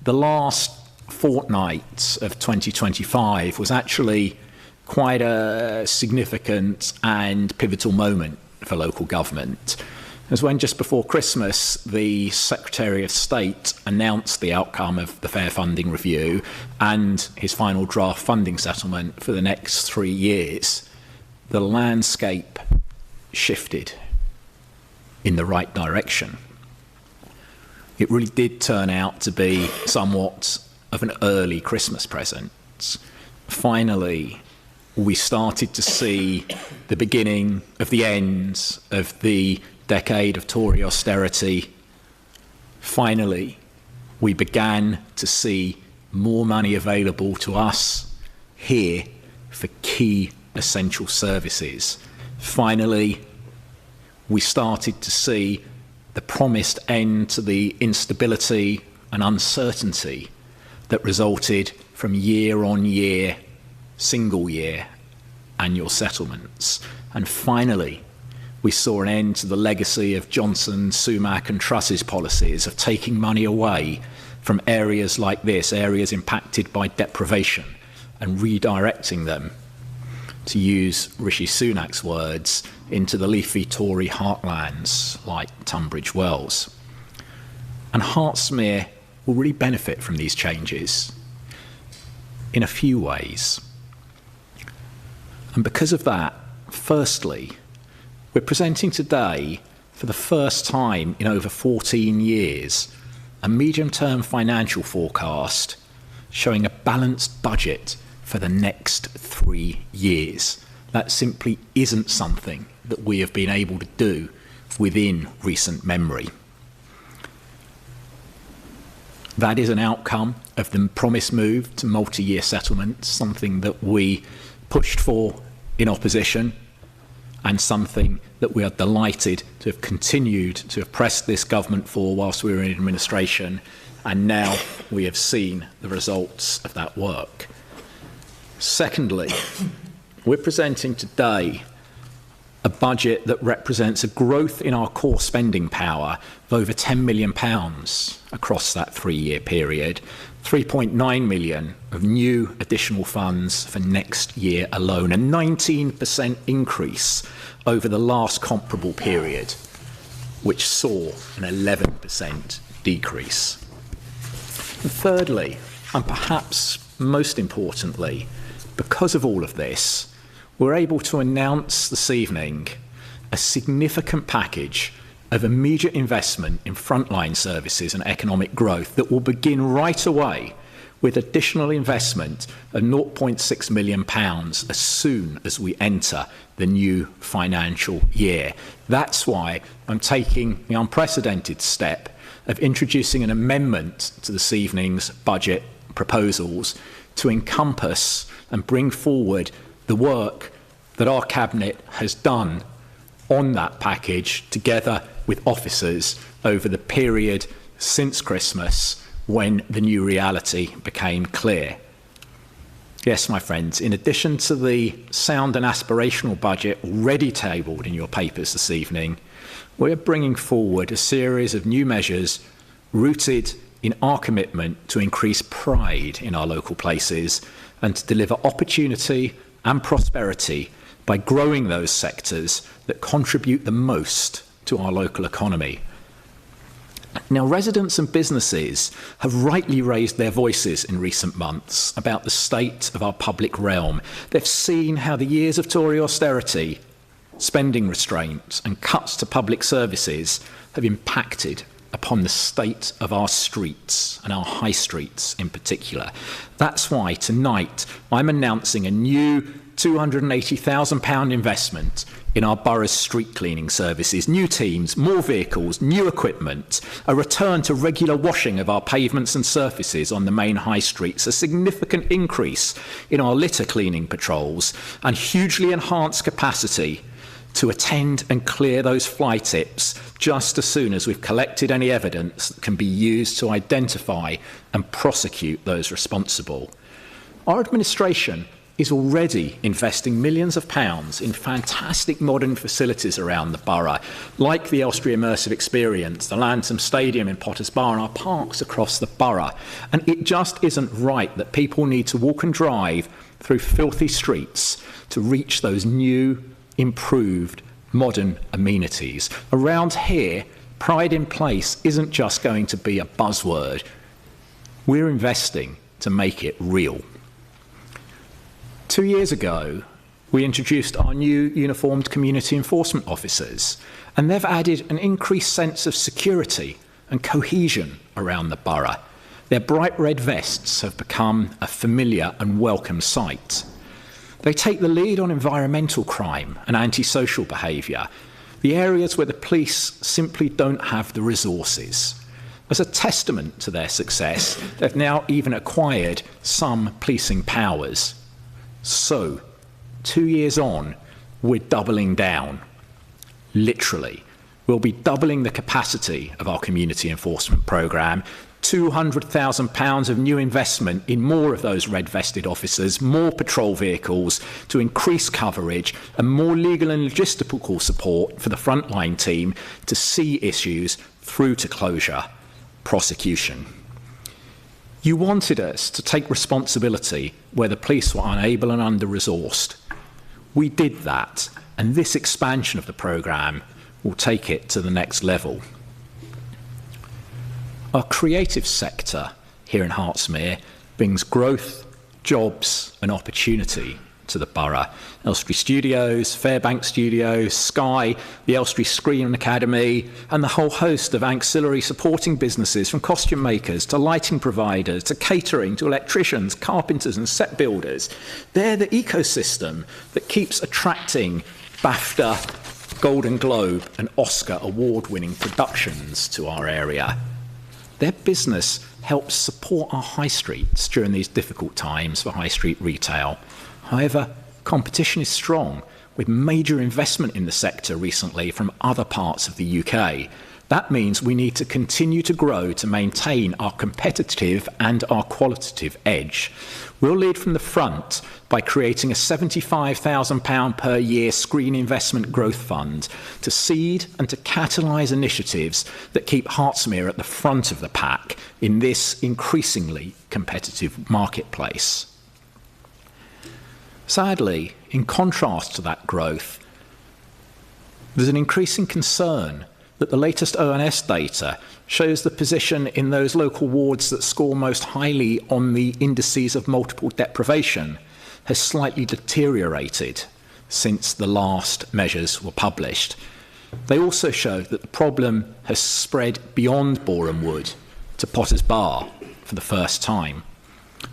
the last fortnight of 2025 was actually quite a significant and pivotal moment for local government. It was when just before Christmas, the Secretary of State announced the outcome of the Fair Funding Review and his final draft funding settlement for the next 3 years. The landscape shifted in the right direction. It really did turn out to be somewhat of an early Christmas present. Finally, we started to see the beginning of the end of the decade of Tory austerity. Finally, we began to see more money available to us here for key essential services. Finally, we started to see the promised end to the instability and uncertainty that resulted from year-on-year, single-year annual settlements. And finally, we saw an end to the legacy of Johnson, Sumak and Truss's policies of taking money away from areas like this, areas impacted by deprivation, and redirecting them, to use Rishi Sunak's words, into the leafy Tory heartlands like Tunbridge Wells. And Hertsmere will really benefit from these changes in a few ways. And because of that, firstly, we're presenting today, for the first time in over 14 years, a medium-term financial forecast showing a balanced budget for the next 3 years. That simply isn't something that we have been able to do within recent memory. That is an outcome of the promised move to multi-year settlements, something that we pushed for in opposition, and something that we are delighted to have continued to have pressed this government for whilst we were in administration, and now we have seen the results of that work. Secondly, we're presenting today a budget that represents a growth in our core spending power of over £10 million across that 3-year period, 3.9 million of new additional funds for next year alone, a 19% increase over the last comparable period, which saw an 11% decrease. And thirdly, and perhaps most importantly, because of all of this, we're able to announce this evening a significant package of immediate investment in frontline services and economic growth that will begin right away with additional investment of £0.6 million as soon as we enter the new financial year. That's why I'm taking the unprecedented step of introducing an amendment to this evening's budget proposals to encompass and bring forward the work that our Cabinet has done on that package together with officers over the period since Christmas when the new reality became clear. Yes, my friends, in addition to the sound and aspirational budget already tabled in your papers this evening, we're bringing forward a series of new measures rooted in our commitment to increase pride in our local places and to deliver opportunity and prosperity by growing those sectors that contribute the most to our local economy. Now, residents and businesses have rightly raised their voices in recent months about the state of our public realm. They've seen how the years of Tory austerity, spending restraints and cuts to public services have impacted upon the state of our streets and our high streets in particular. That's why tonight I'm announcing a new £280,000 investment in our borough's street cleaning services, new teams, more vehicles, new equipment, a return to regular washing of our pavements and surfaces on the main high streets, a significant increase in our litter cleaning patrols, and hugely enhanced capacity to attend and clear those fly tips just as soon as we've collected any evidence that can be used to identify and prosecute those responsible. Our administration is already investing millions of pounds in fantastic modern facilities around the borough, like the Elstree Immersive Experience, the Lantham Stadium in Potters Bar, and our parks across the borough. And it just isn't right that people need to walk and drive through filthy streets to reach those new, improved, modern amenities. Around here, pride in place isn't just going to be a buzzword. We're investing to make it real. 2 years ago, we introduced our new uniformed community enforcement officers, and they've added an increased sense of security and cohesion around the borough. Their bright red vests have become a familiar and welcome sight. They take the lead on environmental crime and antisocial behaviour, the areas where the police simply don't have the resources. As a testament to their success, they've now even acquired some policing powers. So, 2 years on, we're doubling down. Literally. We'll be doubling the capacity of our community enforcement programme, £200,000 of new investment in more of those red-vested officers, more patrol vehicles to increase coverage, and more legal and logistical support for the frontline team to see issues through to closure, prosecution. You wanted us to take responsibility where the police were unable and under-resourced. We did that, and this expansion of the programme will take it to the next level. Our creative sector here in Hertsmere brings growth, jobs and opportunity to the borough. Elstree Studios, Fairbank Studios, Sky, the Elstree Screen Academy, and the whole host of ancillary supporting businesses, from costume makers to lighting providers to catering to electricians, carpenters and set builders. They're the ecosystem that keeps attracting BAFTA, Golden Globe and Oscar award-winning productions to our area. Their business helps support our high streets during these difficult times for high street retail. However, competition is strong, with major investment in the sector recently from other parts of the UK. That means we need to continue to grow to maintain our competitive and our qualitative edge. We'll lead from the front by creating a £75,000 per year screen investment growth fund to seed and to catalyse initiatives that keep Hertsmere at the front of the pack in this increasingly competitive marketplace. Sadly, in contrast to that growth, there's an increasing concern that the latest ONS data shows the position in those local wards that score most highly on the indices of multiple deprivation has slightly deteriorated since the last measures were published. They also show that the problem has spread beyond Boreham Wood to Potters Bar for the first time.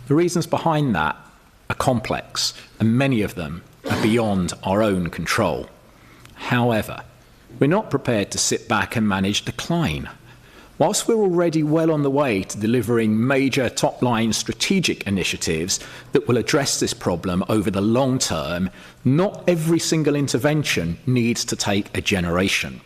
The reasons behind that are complex, and many of them are beyond our own control. However, we're not prepared to sit back and manage decline. Whilst we're already well on the way to delivering major top-line strategic initiatives that will address this problem over the long term, not every single intervention needs to take a generation.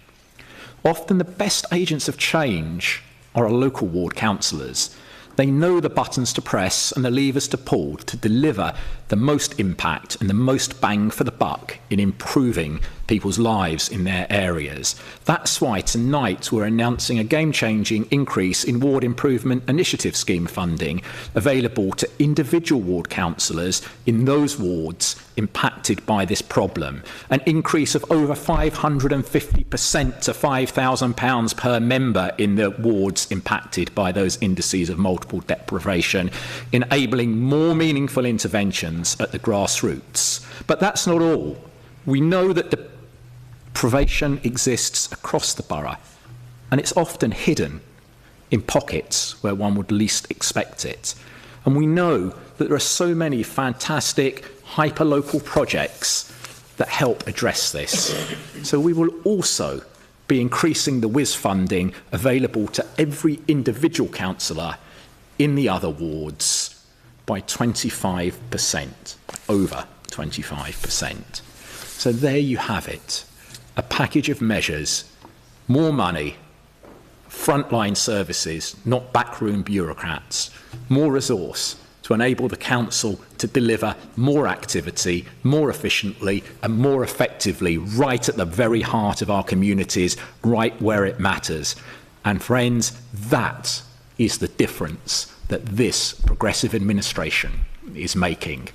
Often the best agents of change are our local ward councillors. They know the buttons to press and the levers to pull to deliver the most impact and the most bang for the buck in improving people's lives in their areas. That's why tonight we're announcing a game-changing increase in Ward Improvement Initiative Scheme funding available to individual ward councillors in those wards impacted by this problem. An increase of over 550% to £5,000 per member in the wards impacted by those indices of multiple deprivation, enabling more meaningful interventions at the grassroots. But that's not all. We know that deprivation exists across the borough, and it's often hidden in pockets where one would least expect it. And we know that there are so many fantastic hyper-local projects that help address this. So we will also be increasing the WIS funding available to every individual councillor in the other wards by 25%, over 25%. So there you have it, a package of measures, more money, frontline services, not backroom bureaucrats, more resource to to enable the council to deliver more activity, more efficiently and more effectively, right at the very heart of our communities, right where it matters. And friends, that is the difference that this progressive administration is making.